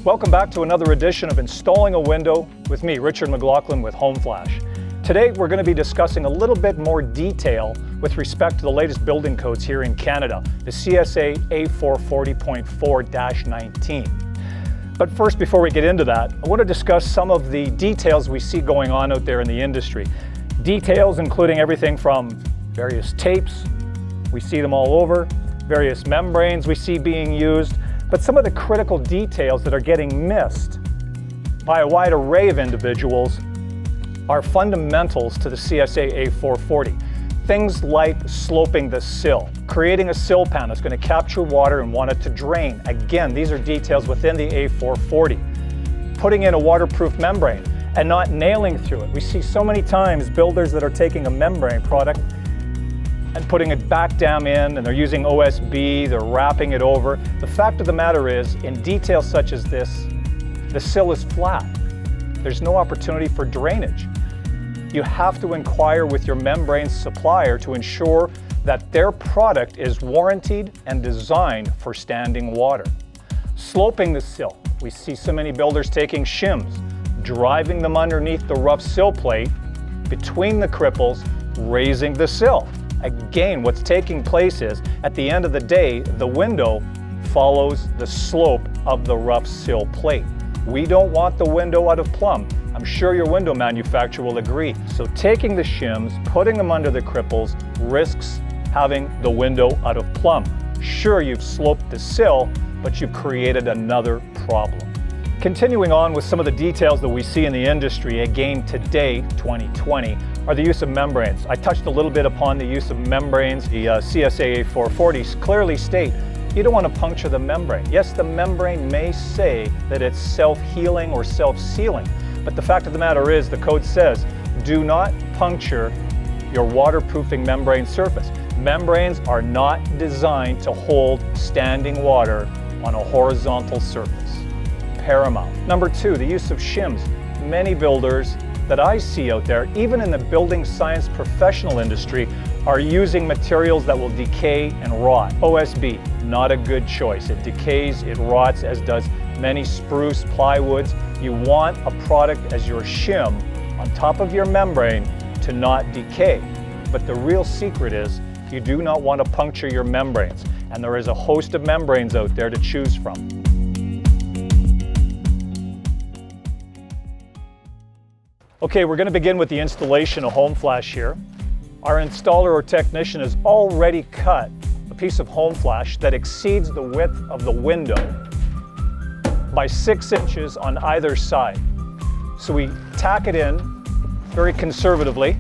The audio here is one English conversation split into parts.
Welcome back to another edition of Installing a Window with me, Richard McLaughlin with HomeFlash. Today we're going to be discussing a little bit more detail with respect to the latest building codes here in Canada, the CSA A440.4-19. But first, before we get into that, I want to discuss some of the details we see going on out there in the industry. Details including everything from various tapes, we see them all over, various membranes we see being used, but some of the critical details that are getting missed by a wide array of individuals are fundamentals to the CSA A440. Things like sloping the sill, creating a sill pan that's going to capture water and want it to drain. Again, these are details within the A440. Putting in a waterproof membrane and not nailing through it. We see so many times builders that are taking a membrane product and putting it back down in, and they're using OSB, they're wrapping it over. The fact of the matter is, in details such as this, the sill is flat. There's no opportunity for drainage. You have to inquire with your membrane supplier to ensure that their product is warranted and designed for standing water. Sloping the sill. We see so many builders taking shims, driving them underneath the rough sill plate, between the cripples, raising the sill. Again, what's taking place is, at the end of the day, the window follows the slope of the rough sill plate. We don't want the window out of plumb. I'm sure your window manufacturer will agree. So taking the shims, putting them under the cripples, risks having the window out of plumb. Sure, you've sloped the sill, but you've created another problem. Continuing on with some of the details that we see in the industry, again today, 2020, are the use of membranes. I touched a little bit upon the use of membranes. The CSA A440s clearly state you don't want to puncture the membrane. Yes, the membrane may say that it's self-healing or self-sealing, but the fact of the matter is the code says do not puncture your waterproofing membrane surface. Membranes are not designed to hold standing water on a horizontal surface. Paramount. Number two, the use of shims. Many builders that I see out there, even in the building science professional industry, are using materials that will decay and rot. OSB, not a good choice. It decays, it rots, as does many spruce, plywoods. You want a product as your shim on top of your membrane to not decay. But the real secret is you do not want to puncture your membranes. And there is a host of membranes out there to choose from. Okay, we're going to begin with the installation of HomeFlash here. Our installer or technician has already cut a piece of HomeFlash that exceeds the width of the window by 6 inches on either side. So we tack it in very conservatively,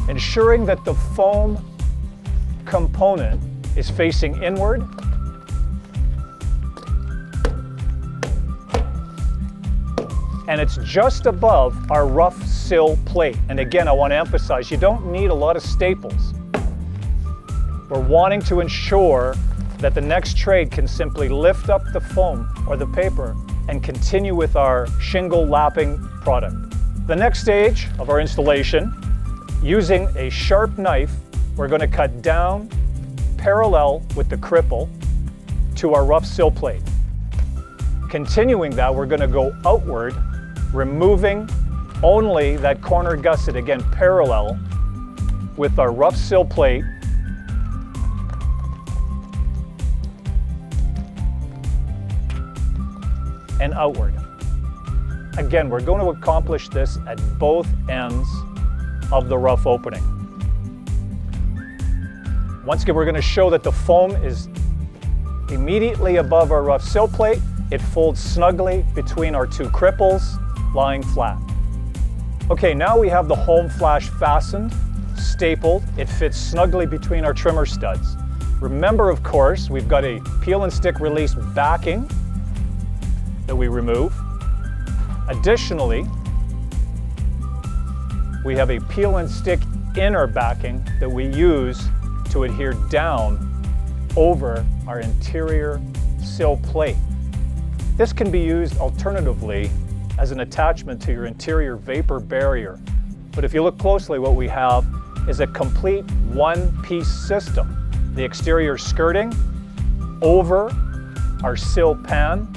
ensuring that the foam component is facing inward. And it's just above our rough sill plate. And again, I want to emphasize, you don't need a lot of staples. We're wanting to ensure that the next trade can simply lift up the foam or the paper and continue with our shingle lapping product. The next stage of our installation, using a sharp knife, we're going to cut down parallel with the cripple to our rough sill plate. Continuing that, we're going to go outward, removing only that corner gusset, again parallel with our rough sill plate, and outward. Again, we're going to accomplish this at both ends of the rough opening. Once again, we're going to show that the foam is immediately above our rough sill plate. It folds snugly between our two cripples, lying flat. Okay, now we have the HomeFlash fastened, stapled. It fits snugly between our trimmer studs. Remember, of course, we've got a peel and stick release backing that we remove. Additionally, we have a peel and stick inner backing that we use to adhere down over our interior sill plate. This can be used alternatively as an attachment to your interior vapor barrier. But if you look closely, what we have is a complete one-piece system. The exterior skirting over our sill pan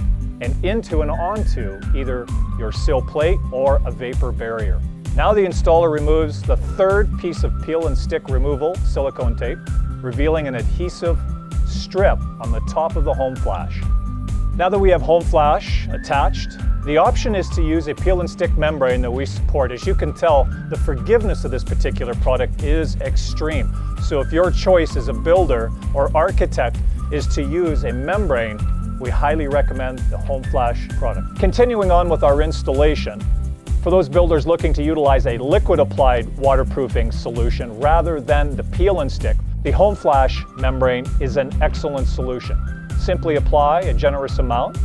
and into and onto either your sill plate or a vapor barrier. Now the installer removes the third piece of peel and stick removal silicone tape, revealing an adhesive strip on the top of the HomeFlash. Now that we have HomeFlash attached, the option is to use a peel and stick membrane that we support. As you can tell, the forgiveness of this particular product is extreme. So if your choice as a builder or architect is to use a membrane, we highly recommend the HomeFlash product. Continuing on with our installation, for those builders looking to utilize a liquid applied waterproofing solution rather than the peel and stick, the HomeFlash membrane is an excellent solution. Simply apply a generous amount,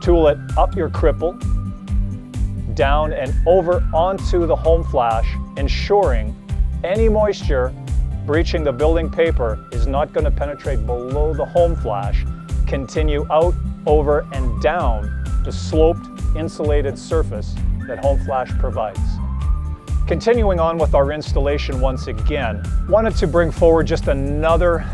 tool it up your cripple, down and over onto the HomeFlash, ensuring any moisture breaching the building paper is not going to penetrate below the HomeFlash. Continue out, over, and down the sloped, insulated surface that HomeFlash provides. Continuing on with our installation once again, wanted to bring forward just another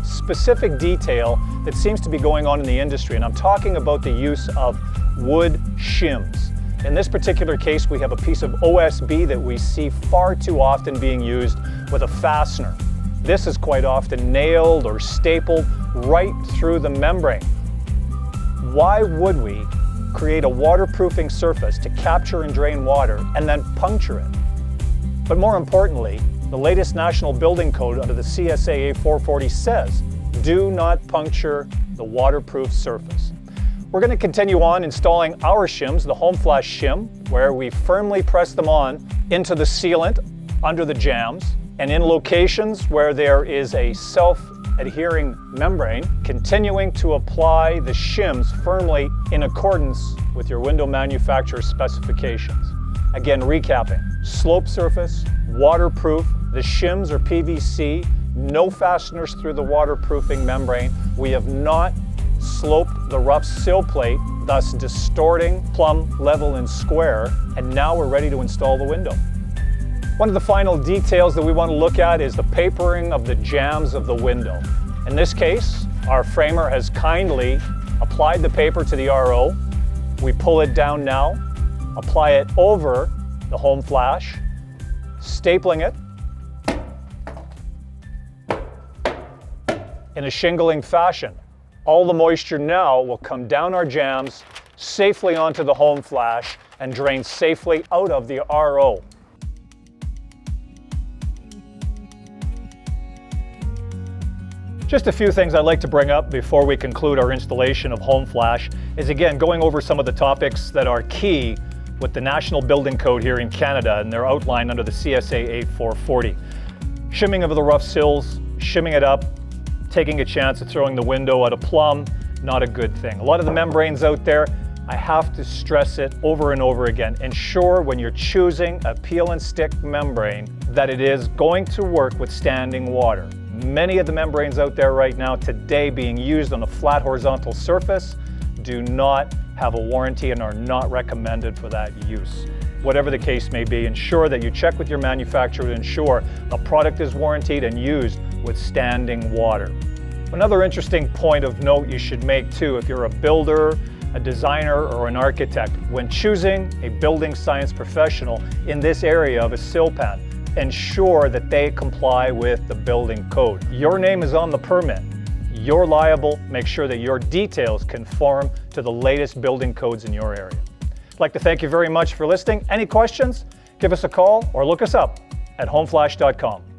specific detail that seems to be going on in the industry, and I'm talking about the use of wood shims. In this particular case, we have a piece of OSB that we see far too often being used with a fastener. This is quite often nailed or stapled right through the membrane. Why would we create a waterproofing surface to capture and drain water and then puncture it? But more importantly, the latest National Building Code under the CSA A440 says, do not puncture the waterproof surface. We're going to continue on installing our shims, the HomeFlash shim, where we firmly press them on into the sealant under the jambs, and in locations where there is a self-adhering membrane, continuing to apply the shims firmly in accordance with your window manufacturer's specifications. Again, recapping, slope surface, waterproof, the shims are PVC, no fasteners through the waterproofing membrane. We have not sloped the rough sill plate, thus distorting plumb, level, and square, and now we're ready to install the window. One of the final details that we want to look at is the papering of the jambs of the window. In this case, our framer has kindly applied the paper to the RO. We pull it down now, apply it over the HomeFlash, stapling it in a shingling fashion. All the moisture now will come down our jambs, safely onto the HomeFlash, and drain safely out of the RO. Just a few things I'd like to bring up before we conclude our installation of HomeFlash is, again, going over some of the topics that are key with the National Building Code here in Canada, and they're outlined under the CSA A440. Shimming of the rough sills, shimming it up, taking a chance of throwing the window at a plumb, not a good thing. A lot of the membranes out there, I have to stress it over and over again. Ensure when you're choosing a peel and stick membrane that it is going to work with standing water. Many of the membranes out there right now today being used on a flat horizontal surface do not have a warranty and are not recommended for that use. Whatever the case may be, ensure that you check with your manufacturer to ensure the product is warranted and used with standing water. Another interesting point of note you should make too, if you're a builder, a designer, or an architect, when choosing a building science professional in this area of a sill pan, ensure that they comply with the building code. Your name is on the permit. You're liable. Make sure that your details conform to the latest building codes in your area. I'd like to thank you very much for listening. Any questions? Give us a call or look us up at homeflash.com.